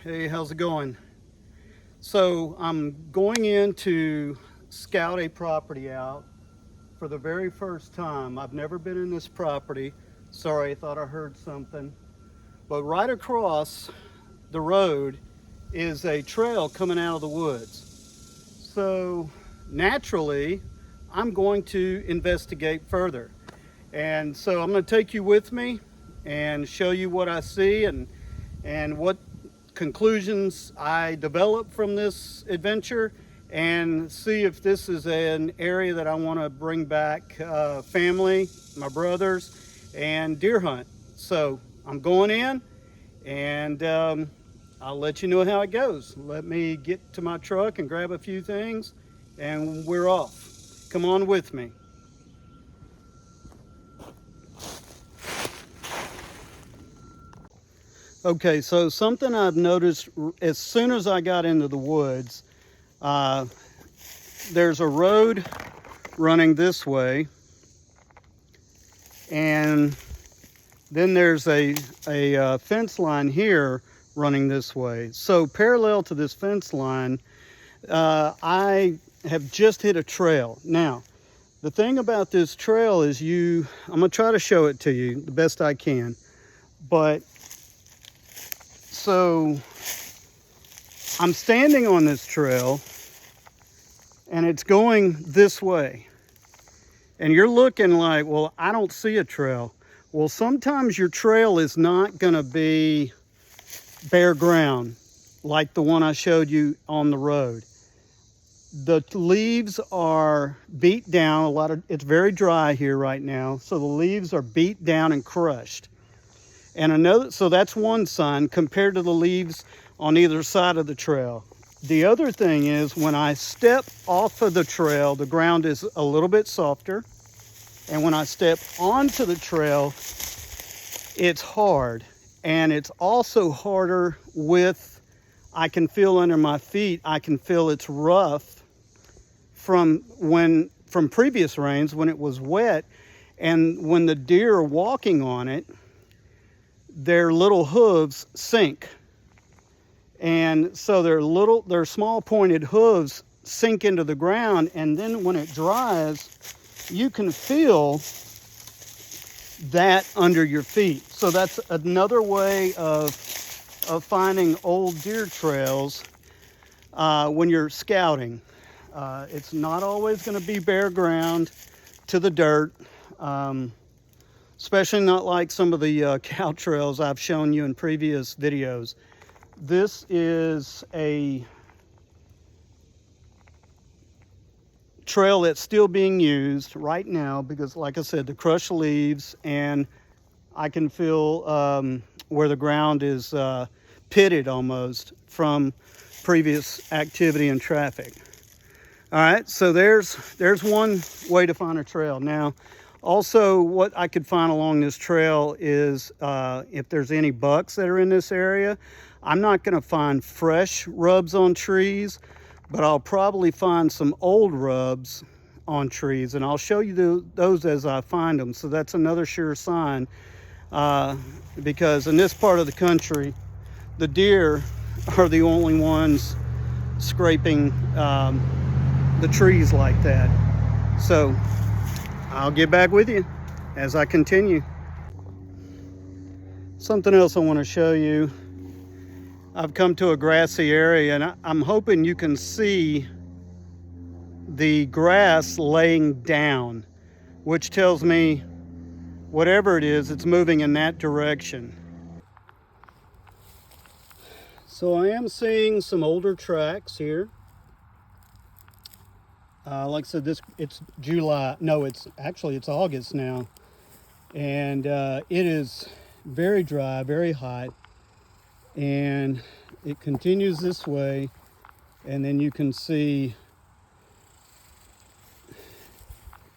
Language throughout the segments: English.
Hey, how's it going? So I'm going in to scout a property out for the very first time. I've never been in this property. Sorry, I thought I heard something. But right across the road is a trail coming out of the woods. So naturally, I'm going to investigate further. And so I'm going to take you with me and show you what I see and what conclusions I develop from this adventure, and see if this is an area that I want to bring back family, my brothers, and deer hunt. So I'm going in, and I'll let you know how it goes. Let me get to my truck and grab a few things, and we're off. Come on with me. Okay, so something I've noticed as soon as I got into the woods, uh, there's a road running this way, and then there's a fence line here running this way. So parallel to this fence line, I have just hit a trail. Now, the thing about this trail is I'm gonna try to show it to you the best I can, but so I'm standing on this trail and it's going this way. And you're looking like, well, I don't see a trail. Well, sometimes your trail is not gonna be bare ground like the one I showed you on the road. The leaves are beat down. It's very dry here right now. So the leaves are beat down and crushed. And so that's one sign compared to the leaves on either side of the trail. The other thing is when I step off of the trail, the ground is a little bit softer. And when I step onto the trail, it's hard. And it's also harder I can feel under my feet, I can feel it's rough from previous rains when it was wet. And when the deer are walking on it, their little hooves sink, and so their small pointed hooves sink into the ground, and then when it dries you can feel that under your feet. So that's another way of finding old deer trails when you're scouting. It's not always going to be bare ground to the dirt, especially not like some of the cow trails I've shown you in previous videos. This is a trail that's still being used right now because, like I said, the crushed leaves, and I can feel where the ground is pitted almost from previous activity and traffic. All right, so there's one way to find a trail. Now, also, what I could find along this trail is if there's any bucks that are in this area. I'm not going to find fresh rubs on trees, but I'll probably find some old rubs on trees, and I'll show you those as I find them. So that's another sure sign, because in this part of the country, the deer are the only ones scraping the trees like that. So I'll get back with you as I continue. Something else I want to show you. I've come to a grassy area, and I'm hoping you can see the grass laying down, which tells me whatever it is, it's moving in that direction. So I am seeing some older tracks here. Like I said, it's July. No, it's August now. And it is very dry, very hot. And it continues this way. And then you can see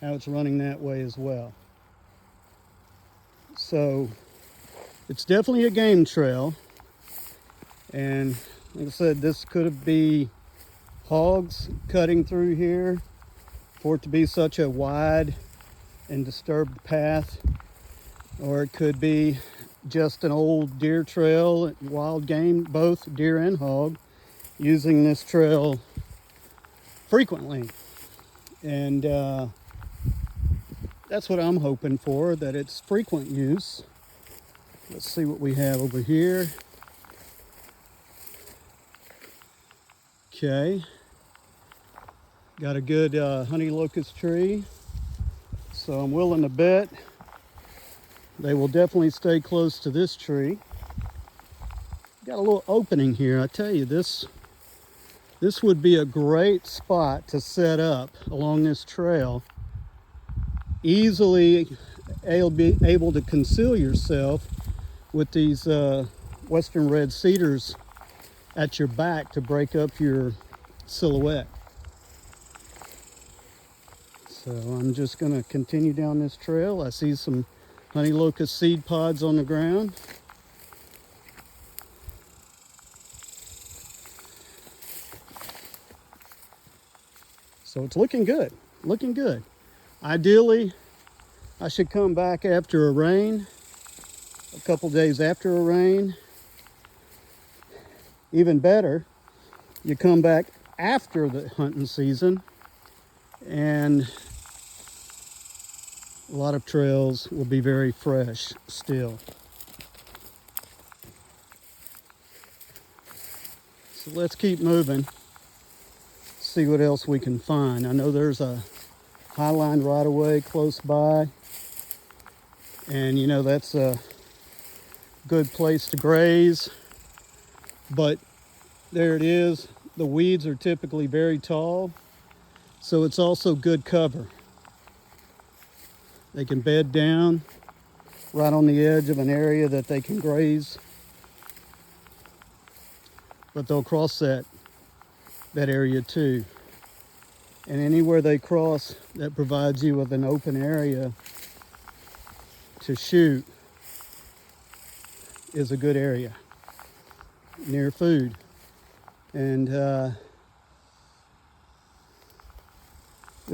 how it's running that way as well. So it's definitely a game trail. And like I said, this could be hogs cutting through here for it to be such a wide and disturbed path, or it could be just an old deer trail, wild game, both deer and hog, using this trail frequently. And that's what I'm hoping for, that it's frequent use. Let's see what we have over here. Okay, got a good honey locust tree, so I'm willing to bet they will definitely stay close to this tree. Got a little opening here. I tell you, this would be a great spot to set up along this trail. Easily able to conceal yourself with these western red cedars at your back to break up your silhouette. So I'm just going to continue down this trail. I see some honey locust seed pods on the ground. So it's looking good, looking good. Ideally, I should come back after a rain, a couple days after a rain. Even better, you come back after the hunting season, and a lot of trails will be very fresh still. So let's keep moving, see what else we can find. I know there's a highline right away close by, and you know that's a good place to graze, but there it is. The weeds are typically very tall, so it's also good cover. They can bed down right on the edge of an area that they can graze, but they'll cross that area too. And anywhere they cross that provides you with an open area to shoot is a good area near food. And we're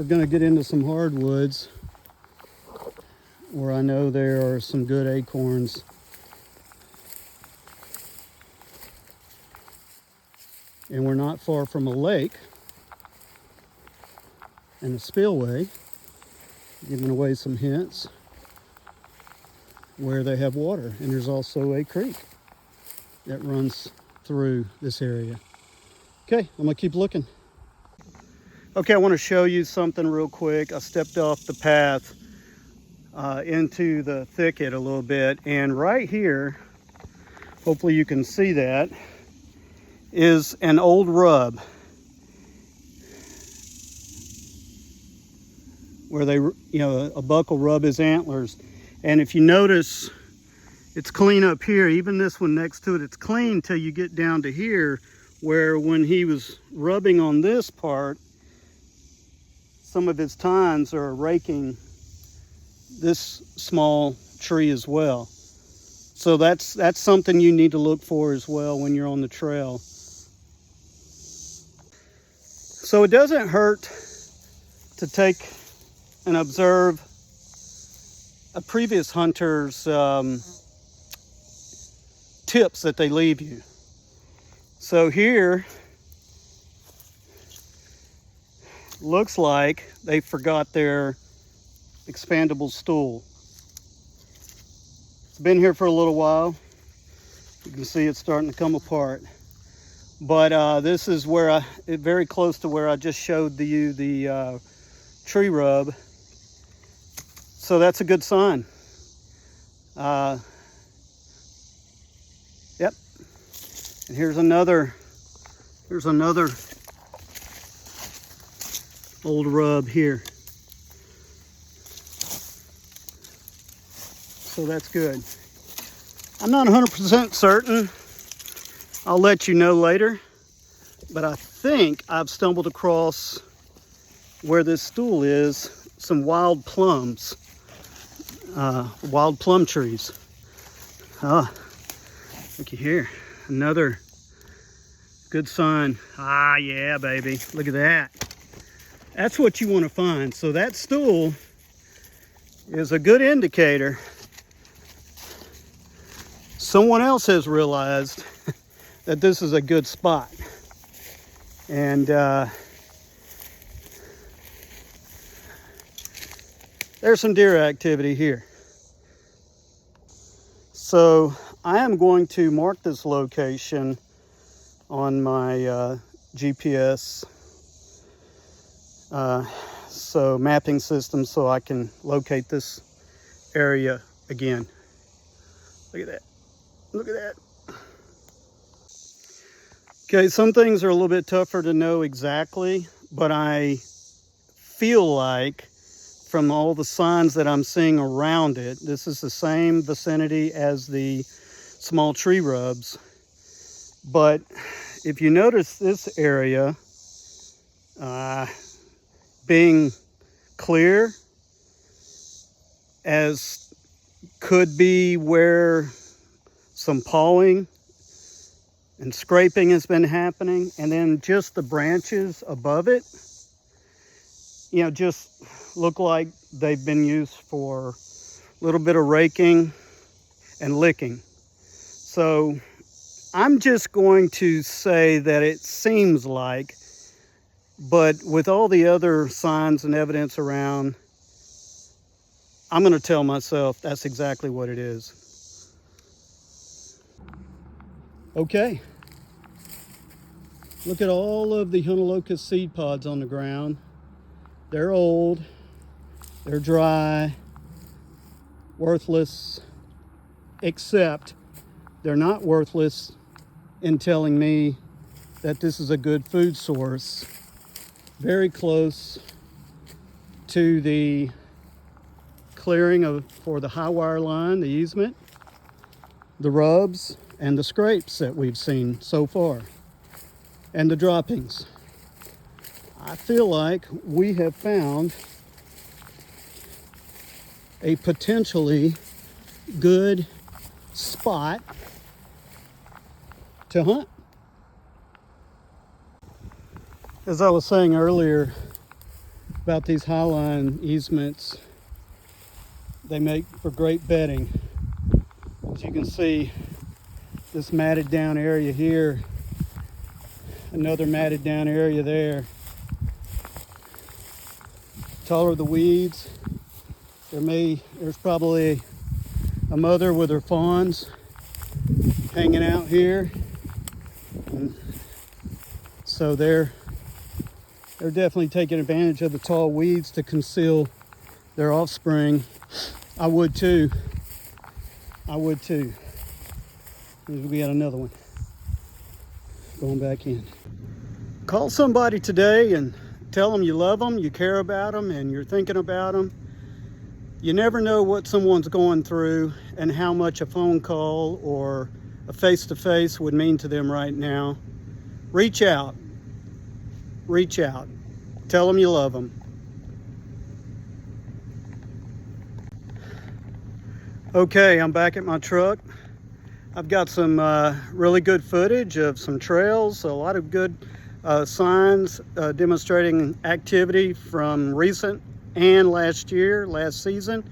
going to get into some hardwoods where I know there are some good acorns. And we're not far from a lake and a spillway, giving away some hints where they have water. And there's also a creek that runs through this area. Okay, I'm gonna keep looking. Okay, I want to show you something real quick. I stepped off the path into the thicket a little bit, and right here, hopefully you can see that, is an old rub where they, a buck will rub his antlers. And if you notice, it's clean up here. Even this one next to it, it's clean till you get down to here, where when he was rubbing on this part, some of his tines are raking this small tree as well. So that's something you need to look for as well when you're on the trail. So it doesn't hurt to take and observe a previous hunter's tips that they leave you. So here, looks like they forgot their expandable stool. It's been here for a little while. You can see it's starting to come apart. But this is where very close to where I just showed you the tree rub. So that's a good sign. Yep. And here's another old rub here. So that's good. I'm not 100% certain. I'll let you know later. But I think I've stumbled across where this stool is, some wild plums. Wild plum trees. Looky here. Another good sign. Ah, yeah, baby. Look at that. That's what you want to find. So that stool is a good indicator someone else has realized that this is a good spot. And there's some deer activity here. So I am going to mark this location on my GPS mapping system so I can locate this area again. Look at that. Look at that. Okay, some things are a little bit tougher to know exactly, but I feel like from all the signs that I'm seeing around it, this is the same vicinity as the small tree rubs. But if you notice this area being clear as could be where some pawing and scraping has been happening, and then just the branches above it, you know, just look like they've been used for a little bit of raking and licking. So I'm just going to say that it seems like, but with all the other signs and evidence around, I'm going to tell myself that's exactly what it is. Okay. Look at all of the Hunalocust seed pods on the ground. They're old, they're dry, worthless, except they're not worthless in telling me that this is a good food source very close to the clearing for the high wire line, the easement, the rubs, and the scrapes that we've seen so far, and the droppings. I feel like we have found a potentially good spot to hunt. As I was saying earlier about these highline easements, they make for great bedding. As you can see, this matted down area here, another matted down area there. Taller the weeds, there's probably a mother with her fawns hanging out here, and so they're definitely taking advantage of the tall weeds to conceal their offspring. I would too. We got another one going back in. Call somebody today and tell them you love them, you care about them, and you're thinking about them. You never know what someone's going through and how much a phone call or a face-to-face would mean to them right now. Reach out. Reach out. Tell them you love them. Okay, I'm back at my truck. I've got some really good footage of some trails, a lot of good signs demonstrating activity from recent and last season.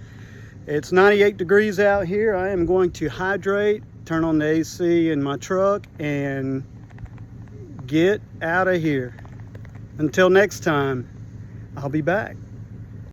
It's 98 degrees out here. I am going to hydrate, turn on the AC in my truck, and get out of here. Until next time, I'll be back.